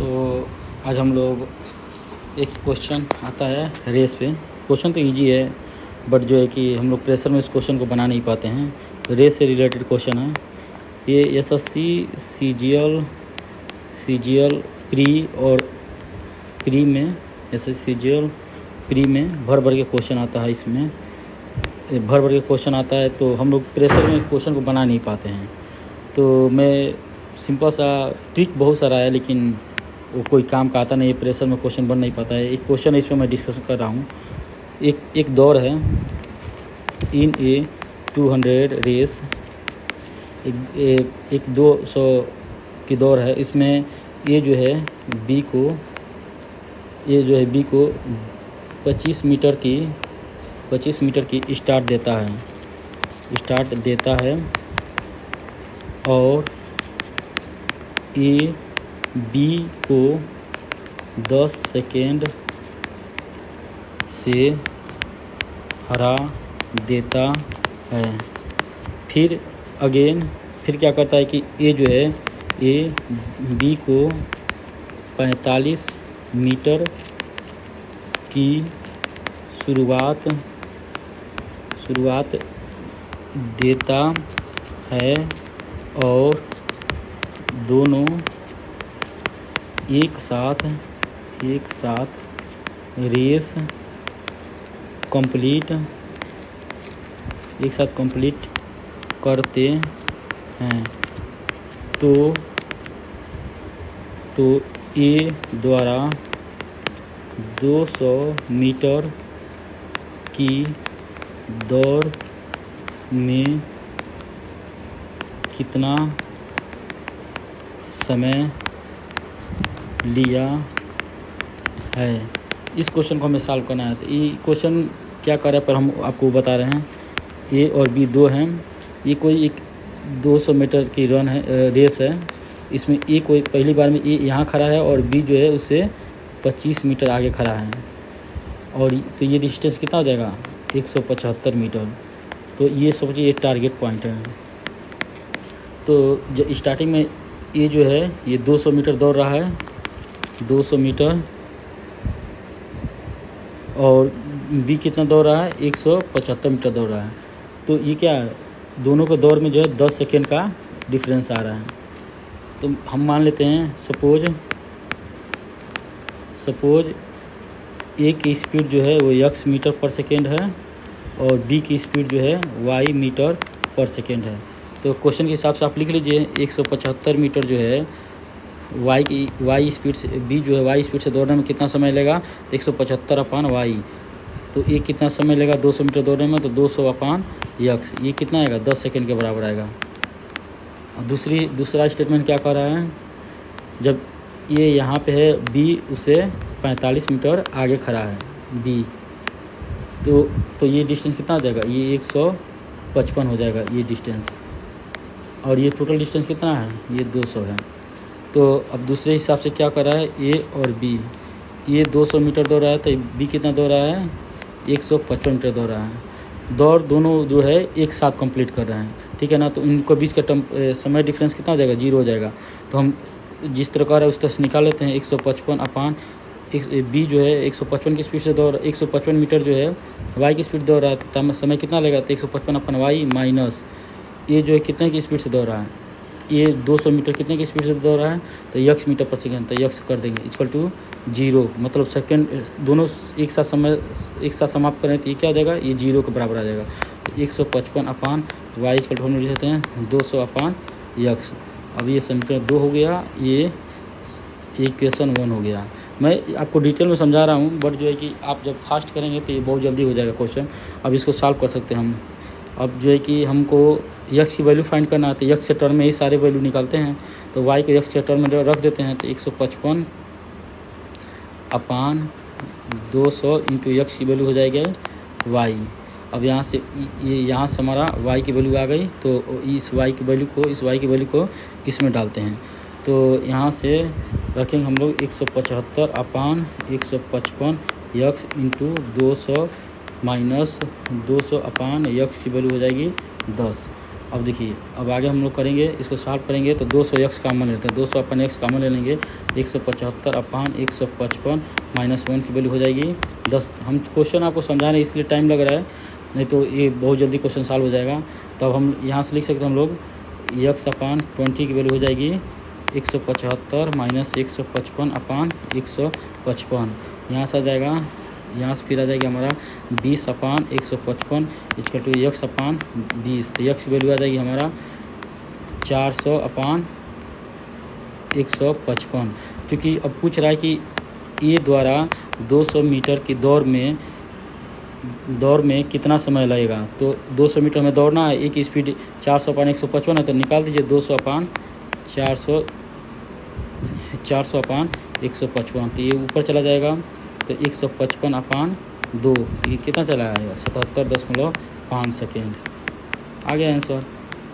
तो आज हम लोग एक क्वेश्चन आता है रेस पे। क्वेश्चन तो इजी है बट जो है कि हम लोग प्रेशर में इस क्वेश्चन को बना नहीं पाते हैं। रेस से रिलेटेड क्वेश्चन है ये। एसएससी सीजीएल प्री और प्री में एसएससी सीजीएल प्री में भर भर के क्वेश्चन आता है। इसमें भर भर के क्वेश्चन आता है तो हम लोग प्रेशर में क्वेश्चन को बना नहीं पाते हैं। तो मैं सिंपल सा ट्रिक बहुत सारा है लेकिन वो कोई काम का आता नहीं है। प्रेशर में क्वेश्चन बन नहीं पाता है। एक क्वेश्चन है इस पर मैं डिस्कशन कर रहा हूँ। एक दौड़ है इन ए 200 रेस, एक 200 की दौड़ है। इसमें ये जो है बी को 25 मीटर की स्टार्ट देता है और ए बी को 10 सेकेंड से हरा देता है। फिर क्या करता है कि ए जो है ए बी को 45 मीटर की शुरुआत देता है और दोनों एक साथ रेस कंप्लीट करते हैं। तो ए द्वारा 200 मीटर की दौड़ में कितना समय लिया है। इस क्वेश्चन को हमें सॉल्व करना है। तो ये क्वेश्चन क्या कर रहा है पर हम आपको बता रहे हैं। ए और बी दो हैं। ये कोई एक 200 मीटर की रेस है। इसमें ए कोई पहली बार में ए यहाँ खड़ा है और बी जो है उससे 25 मीटर आगे खड़ा है। और तो ये डिस्टेंस कितना हो जाएगा 175 मीटर। तो ये सोचिए ये टारगेट पॉइंट है। तो जो स्टार्टिंग में ए जो है ये 200 मीटर दौड़ रहा है, 200 मीटर, और बी कितना दौड़ रहा है 175 मीटर दौड़ रहा है। तो ये क्या है दोनों के दौड़ में जो है 10 सेकेंड का डिफरेंस आ रहा है। तो हम मान लेते हैं सपोज ए की स्पीड जो है वो x मीटर पर सेकेंड है और बी की स्पीड जो है y मीटर पर सेकेंड है। तो क्वेश्चन के हिसाब से आप लिख लीजिए 175 मीटर जो है y स्पीड से बी जो है y स्पीड से दौड़ने में कितना समय लगेगा 175/y। तो ये कितना समय लेगा 200 मीटर दौड़ने में, तो 200/x ये कितना आएगा 10 सेकेंड के बराबर आएगा। दूसरा स्टेटमेंट क्या कर रहा है, जब ये यहाँ पे है बी उससे 45 मीटर आगे खड़ा है बी, तो ये डिस्टेंस कितना हो जाएगा ये 155 हो जाएगा ये डिस्टेंस। और ये टोटल डिस्टेंस कितना है ये 200 है। तो अब दूसरे हिसाब से क्या कर रहा है ए और बी, ये 200 मीटर दौड़ रहा है तो बी कितना दौड़ रहा है 155 मीटर दौड़ रहा है। दौड़ दोनों जो है एक साथ कंप्लीट कर रहे हैं, ठीक है ना। तो इनको बीच का समय डिफरेंस कितना हो जाएगा 0 हो जाएगा। तो हम जिस तरह है उस तरह से निकाल लेते हैं 155 बी जो है 155 की स्पीड से 155 मीटर जो है वाई की स्पीड दौड़ रहा है। तो समय कितना लगेगा तो 155/y माइनस ये जो है कितने की स्पीड से दौड़ रहा है ये 200 मीटर कितने की स्पीड से दौड़ रहा है तो x मीटर पर सेकेंड। तो x कर देंगे इक्वल टू 0, मतलब सेकेंड दोनों एक साथ समाप्त करें तो ये क्या हो जाएगा ये 0 के बराबर आ जाएगा। तो 155/y इक्वल टू हम लिख सकते हैं 200/x। अब ये समीकरण 2 हो गया, ये इक्वेशन 1 हो गया। मैं आपको डिटेल में समझा रहा हूँ बट जो है कि आप जब फास्ट करेंगे तो ये बहुत जल्दी हो जाएगा क्वेश्चन। अब इसको सॉल्व कर सकते हैं हम। अब जो है कि हमको x की वैल्यू फाइंड करना है तो x के टर्म में ही सारे वैल्यू निकालते हैं। तो y को x के टर्म में रख देते हैं तो 155/200 इंटू x की वैल्यू हो जाएगी y। अब यहाँ से हमारा y की वैल्यू आ गई तो इस y की वैल्यू को इसमें डालते हैं। तो यहाँ से रखेंगे हम लोग 175/155 इंटू 200 माइनस 200/x की वैल्यू हो जाएगी 10। अब देखिए, अब आगे हम लोग करेंगे, इसको सॉल्व करेंगे तो 200 एक्स कॉमन लेते हैं, 200 अपन एक्स कॉमन ले लेंगे, 175 अपान 155 माइनस 1 की वैल्यू हो जाएगी 10। हम क्वेश्चन आपको समझा रहे हैं इसलिए टाइम लग रहा है, नहीं तो ये बहुत जल्दी क्वेश्चन सॉल्व हो जाएगा। तब हम यहाँ से लिख सकते हैं हम लोग एक्स अपान 20 की वैल्यू हो जाएगी 175 माइनस 155 अपान 155। यहाँ से आ जाएगा, यहाँ से फिर आ जाएगी हमारा 20 अपान 155 इक्वल टू एक्स अपान 20। तो एक्स की वैल्यू आ जाएगी हमारा 400 अपान 155। क्योंकि अब पूछ रहा है कि ए द्वारा 200 मीटर की दौड़ में कितना समय लगेगा। तो 200 मीटर में दौड़ना है, एक स्पीड 400 अपान 155 है, तो निकाल दीजिए 200 अपान 400 अपान 155। तो ये ऊपर चला जाएगा, तो 155 अपान 2, ये कितना चला आएगा 77.5 सेकेंड। आ गया आंसर।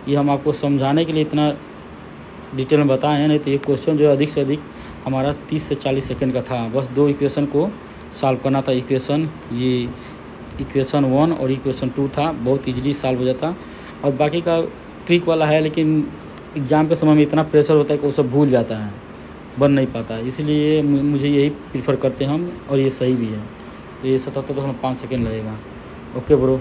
ये हम आपको समझाने के लिए इतना डिटेल में बताए हैं, नहीं तो ये क्वेश्चन जो है अधिक से अधिक हमारा 30 से 40 सेकेंड का था। बस 2 इक्वेशन को सॉल्व करना था, इक्वेशन 1 और इक्वेशन 2 था, बहुत इजीली सॉल्व हो जाता। और बाकी का ट्रिक वाला है, लेकिन एग्ज़ाम के समय में इतना प्रेशर होता है कि वो सब भूल जाता है, बन नहीं पाता है, इसलिए मुझे यही प्रीफर करते हैं हम, और ये सही भी है। तो ये 77.5 सेकेंड लगेगा। Okay bro.